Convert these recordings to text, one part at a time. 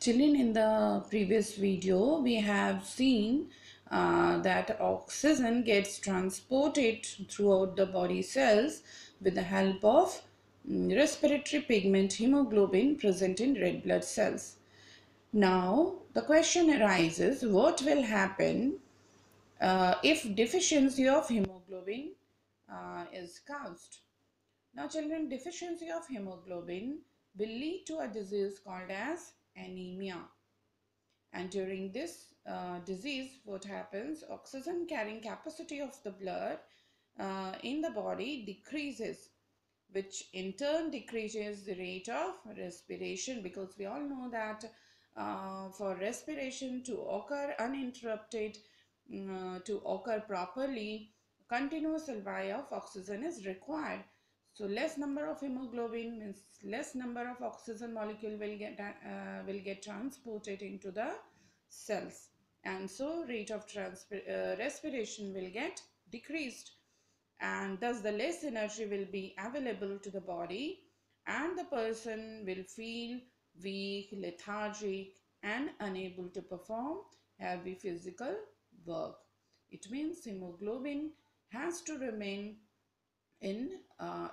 Children, in the previous video, we have seen that oxygen gets transported throughout the body cells with the help of respiratory pigment hemoglobin present in red blood cells. Now, the question arises, what will happen if deficiency of hemoglobin is caused? Now, children, deficiency of hemoglobin will lead to a disease called as anemia. And during this disease, what happens? Oxygen carrying capacity of the blood in the body decreases, which in turn decreases the rate of respiration, because we all know that for respiration to occur uninterrupted, to occur properly, continuous supply of oxygen is required. So less number of hemoglobin means less number of oxygen molecule will get transported into the cells, and so rate of respiration will get decreased, and thus the less energy will be available to the body, and the person will feel weak, lethargic, and unable to perform heavy physical work. It means hemoglobin has to remain in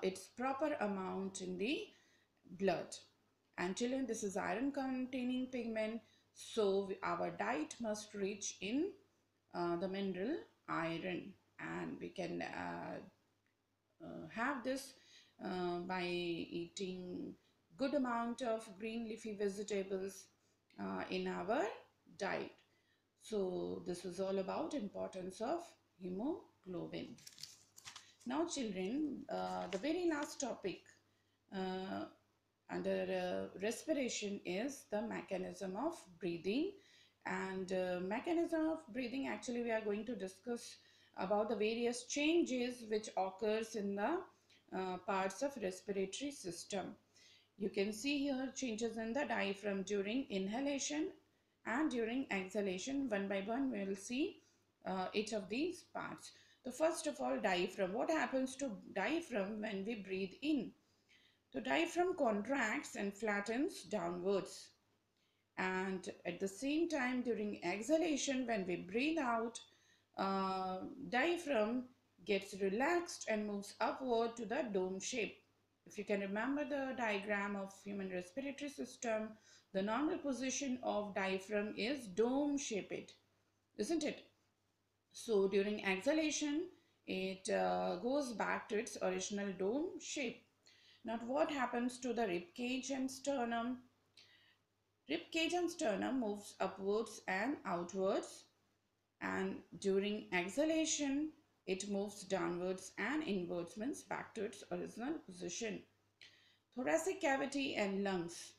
its proper amount in the blood. And children, this is iron containing pigment, so our diet must rich in the mineral iron, and we can have this by eating good amount of green leafy vegetables in our diet. So this is all about importance of hemoglobin. Now children, the very last topic under respiration is the mechanism of breathing. And mechanism of breathing, actually we are going to discuss about the various changes which occurs in the parts of respiratory system. You can see here changes in the diaphragm during inhalation and during exhalation. One by one we will see each of these parts. So first of all, diaphragm. What happens to diaphragm when we breathe in? The diaphragm contracts and flattens downwards, and at the same time during exhalation, when we breathe out, diaphragm gets relaxed and moves upward to the dome shape. If you can remember the diagram of human respiratory system, the normal position of diaphragm is dome shaped, isn't it? So during exhalation, it goes back to its original dome shape. Now what happens to the rib cage and sternum? Rib cage and sternum moves upwards and outwards, and during exhalation it moves downwards and inwards, means back to its original position. Thoracic cavity and lungs.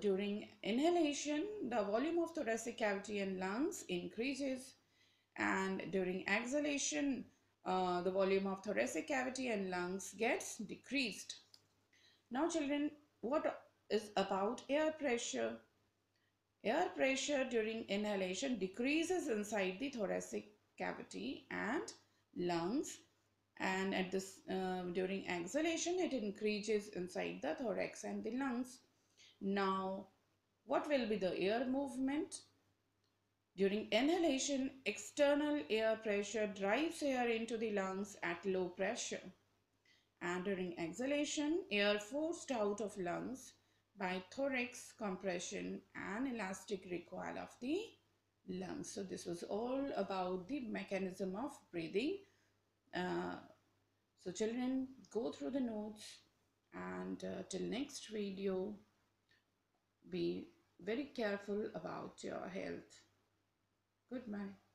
During inhalation, the volume of thoracic cavity and lungs increases, and during exhalation, the volume of thoracic cavity and lungs gets decreased. Now children, what is about air pressure? Air pressure during inhalation decreases inside the thoracic cavity and lungs, and at this during exhalation it increases inside the thorax and the lungs. Now what will be the air movement? During inhalation, external air pressure drives air into the lungs at low pressure, and during exhalation, air forced out of lungs by thorax compression and elastic recoil of the lungs. So this was all about the mechanism of breathing. Uh, so children, go through the notes, and till next video, be very careful about your health. Goodbye.